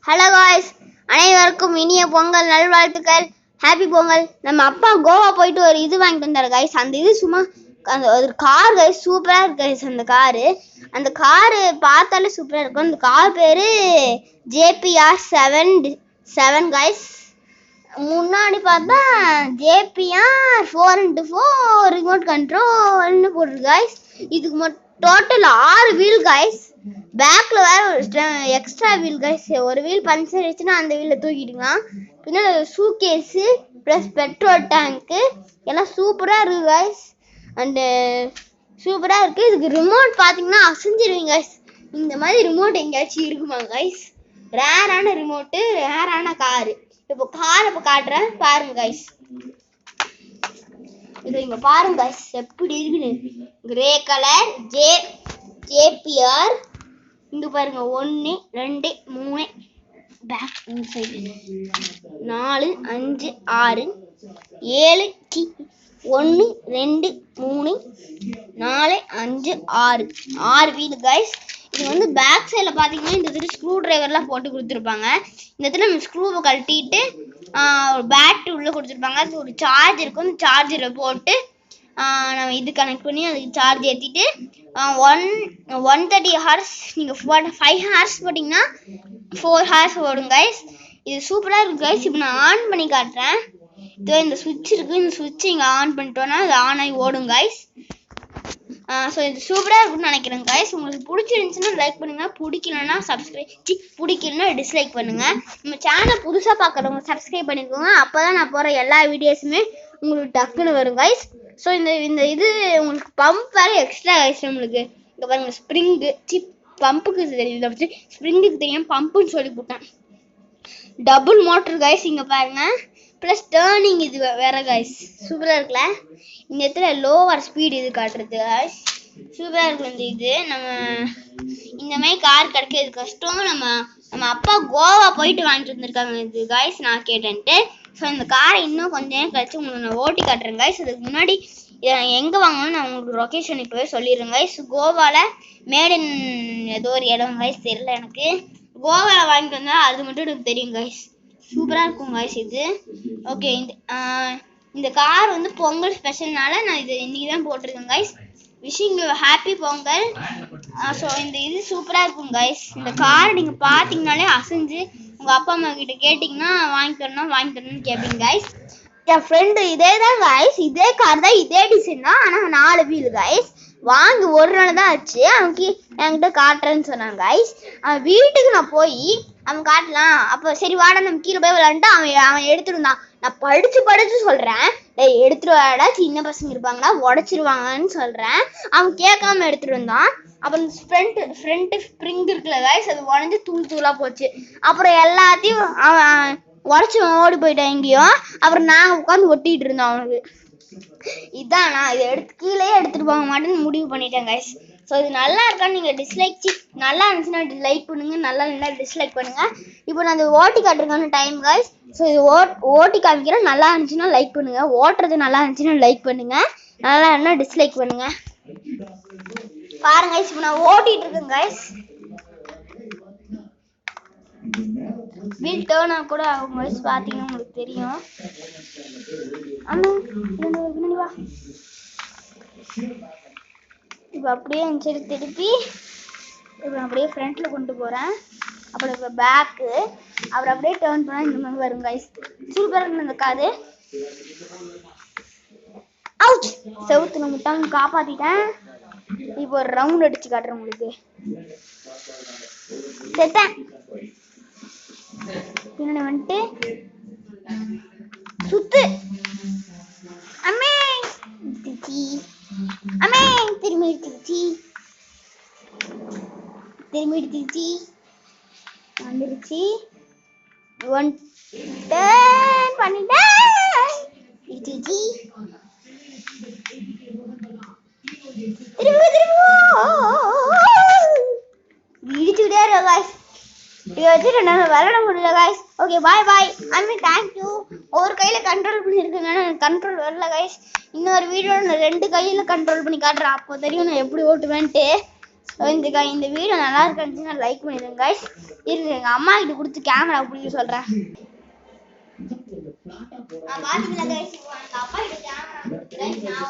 Hello guys, அனைவருக்கும் இனிய பொங்கல் நல்வாழ்த்துக்கள். ஹாப்பி பொங்கல். நம்ம அப்பா கோவா போயிட்டு ஒரு இது வாங்கிட்டு வந்தாரு காய்ஸ். அந்த இது சும்மா அந்த ஒரு கார் காய்ஸ், சூப்பராக இருக்கு காய்ஸ். அந்த காரு பார்த்தாலே சூப்பராக இருக்கும். அந்த கார் பேர் ஜேபிஆர் 7 காய்ஸ். முன்னாடி பார்த்தா ஜேபிஆர் 4x4 ரிமோட் கண்ட்ரோல்னு போட்டிருக்கு காய்ஸ். இதுக்கு மட்டும் டோட்டல் 6 வீல் காய்ஸ். பேக்ல வேற எக்ஸ்ட்ரா வீல் காய்ஸ். ஒரு வீல் பஞ்சர் ஆயிடுச்சுன்னா அந்த வீல்ல தூக்கிட்டுக்கலாம். பின்னாடி சூட்கேஸ் பிளஸ் பெட்ரோல் டேங்க் எல்லாம் சூப்பரா இருக்கு காய்ஸ். அண்ட் சூப்பரா இருக்கு. இதுக்கு ரிமோட் பாத்தீங்கன்னா அசைஞ்சிருவீங்க காய்ஸ். இந்த மாதிரி ரிமோட் எங்கேயாச்சும் இருக்குமா காய்ஸ்? ரேரான ரிமோட்டு, ரேரான காரு. இப்போ காரை காட்டுறேன் பாருங்க காய்ஸ். இது இங்க பாருங்க காய்ஸ் எப்படி இருக்குன்னு. Grey colour JPR. இங்க பாருங்க 1 2 3 பேக் சைடு 4 5 6 7 1 2 3 4 5 6 வீல் கைஸ். இது வந்து பேக் சைடில் பார்த்தீங்கன்னா இந்த இடத்துல ஸ்க்ரூ டிரைவர்லாம் போட்டு கொடுத்துருப்பாங்க. இந்த இடத்துல நம்ம ஸ்க்ரூவை கழட்டிட்டு ஒரு பேட்டரி உள்ளே கொடுத்துருப்பாங்க. அது ஒரு சார்ஜ் இருக்கும். அந்த சார்ஜரை போட்டு நம்ம இது கனெக்ட் பண்ணி அதுக்கு சார்ஜ் ஏற்றிட்டு 130 ஹார்ஸ் நீங்கள் 5 ஹார்ஸ் போட்டிங்கன்னா 4 ஹார்ஸ் ஓடும் கைஸ். இது சூப்பராக இருக்குது கைஸ். இப்போ நான் ஆன் பண்ணி காட்டுறேன். இதோ இந்த சுவிட்ச் இருக்குது. இந்த சுவிட்ச் இங்கே ஆன் பண்ணிட்டோன்னா அது ஆன் ஆகி ஓடும் கைஸ். ஸோ இது சூப்பராக இருக்குன்னு நினைக்கிறேன் கைஸ். உங்களுக்கு பிடிச்சிருந்துச்சுன்னா லைக் பண்ணுங்கள், பிடிக்கலன்னா பிடிக்கலன்னா டிஸ்லைக் பண்ணுங்கள். நம்ம சேனல் புதுசாக பார்க்குறவங்க சப்ஸ்கிரைப் பண்ணிக்கோங்க. அப்போ தான் நான் போகிற எல்லா வீடியோஸுமே உங்களுக்கு டக்குன்னு வரும் கைஸ். ஸோ இந்த இது உங்களுக்கு பம்ப் வேறு எக்ஸ்ட்ரா கைஸ். நம்மளுக்கு இங்கே பாருங்கள் ஸ்ப்ரிங்கு பம்புக்கு தெரியும், ஸ்ப்ரிங்குக்கு தெரியும், பம்புன்னு சொல்லி போட்டேன். Double motor guys. இங்கே பாருங்கள் ப்ளஸ் டேர்னிங் இது வேற கைஸ். சூப்பராக இருக்குல்ல? இந்த இடத்துல லோவர் ஸ்பீடு இது காட்டுறது கைஸ். சூப்பராக இருக்கும் இந்த இது. நம்ம இந்த மாதிரி கார் கிடைக்கிறது கஷ்டம். நம்ம அப்பா கோவா போயிட்டு வாங்கிட்டு வந்திருக்காங்க இது கைஸ், நான் கேட்டேன்ட்டு. ஸோ இந்த காரை இன்னும் கொஞ்சம் நேரம் கழிச்சு உங்களுக்கு நான் ஓட்டி காட்டுறேன் கைஸ். அதுக்கு முன்னாடி எங்கே வாங்கணும்னு நான் உங்களுக்கு லொக்கேஷன் இப்போவே சொல்லிடுறேன் கைஸ். கோவாவில் மேடன் ஏதோ ஒரு இடம் கைஸ், தெரியல எனக்கு. கோவாவில் வாங்கிட்டு வந்தால் அது மட்டும் எனக்கு தெரியும் கைஸ். சூப்பராக இருக்கும் கைஸ் இது. ஓகே, இந்த கார் வந்து பொங்கல் ஸ்பெஷல்னால நான் இது இன்னைக்கு தான் போட்டிருக்கேன் guys. Wishing you happy Pongal. So இந்த இது சூப்பராக இருக்கும் கைஸ். இந்த கார் நீங்கள் பார்த்தீங்கனாலே அசைஞ்சு உங்கள் அப்பா அம்மா கிட்ட கேட்டிங்கன்னா வாங்கி தரணும்னு கேட்பீங்க கைஸ். என் ஃப்ரெண்டு இதே தான் கைஸ், இதே கார் தான், இதே டிசைன் தான், ஆனால் 4 வீல் கைஸ். வாங்கி ஒரு நாள் தான் ஆச்சு. அவனுக்கு என்கிட்ட காட்டுறேன்னு சொன்னான் கைஸ். அவன் வீட்டுக்கு நான் போய் அவன் காட்டலாம். அப்போ சரி வாடா நம்ம கீழே போய் விளாண்டுட்டு அவன் எடுத்துருந்தான். நான் படிச்சு சொல்கிறேன், எடுத்துட்டு வாடா, சின்ன பசங்க இருப்பாங்களா உடச்சிருவாங்கன்னு சொல்கிறேன். அவன் கேட்காம எடுத்துட்டு வந்தான். அப்புறம் ஃப்ரண்ட் ஸ்ப்ரிங் இருக்குல்ல கைஸ், அது உடஞ்சி தூளாக போச்சு. அப்புறம் எல்லாத்தையும் அவன் உடச்சி ஓடி போயிட்டான் எங்கேயும். அப்புறம் நாங்கள் உட்காந்து ஒட்டிகிட்டு இருந்தோம் அவனுக்கு. இதான் நான் இதை கீழே எடுத்துட்டு போக மாட்டேன்னு முடிவு பண்ணிட்டேன் கைஸ். ஸோ இது நல்லா இருக்கான்னு நீங்கள் நல்லா இருந்துச்சுன்னா லைக் பண்ணுங்க, நல்லா இருந்தா டிஸ்லைக் பண்ணுங்க. இப்போ நான் இது ஓட்டி காட்டுறதுக்கான டைம் கைஸ். ஸோ இது ஓட்டி காமிக்கிறேன். நல்லா இருந்துச்சுன்னா லைக் பண்ணுங்க, ஓட்டுறது நல்லா இருந்துச்சுன்னா லைக் பண்ணுங்க, நல்லா இருந்தா டிஸ்லைக் பண்ணுங்க. பாருங்க கைஸ், இப்போ நான் ஓட்டிட்டு இருக்கேன் கைஸ். வீல் டேர்னா கூட ஆகும் கைஸ், பார்த்தீங்கன்னா உங்களுக்கு தெரியும். வா, இப்போ அப்படியே இந்த சைடு திருப்பி இப்போ அப்படியே ஃப்ரண்ட்ல கொண்டு போகிறேன். அப்புறம் இப்போ பேக்கு, அப்புறம் அப்படியே டேர்ன் பண்ணால் இந்த மாதிரி வரும் கைஸ். சூப்பராக இருக்கு இந்த காரு. அவுச், செவுத்துல முட்டாங்க காப்பாற்றிட்டேன். இப்போ ஒரு ரவுண்ட் அடிச்சு காட்டுறேன் உங்களுக்கு. செத்தேன். பின்னாடி வந்துட்டு சுத்து. அம்மே திரும்பி எடுத்துச்சு வந்துருச்சு. ஒன் டர்ன் பண்ணிட்டேன். இடிச்சு விடிச்சுக்கிட்டே இருக்கோம் கைஸ். இதை வச்சுட்டு என்னால் விளையாட முடியல கைஸ். ஓகே பாய் பாய். தேங்க்யூ. ஒரு கையில் கண்ட்ரோல் பண்ணியிருக்கேங்க, எனக்கு கண்ட்ரோல் வரல கைஸ். இன்னொரு வீடியோவில் நான் 2 கையில் கண்ட்ரோல் பண்ணி காட்டுறேன். அப்போ தெரியும் நான் எப்படி ஓட்டுவேன்ட்டு. இந்த வீடியோ நல்லா இருந்துச்சுன்னா லைக் பண்ணிடுங்க கைஸ். இருங்க எங்க அம்மா கிட்ட கொடுத்து கேமரா பிடிக்க சொல்றேன். பாத்தீங்களா கைஸ், அப்பா கிட்ட கேமரா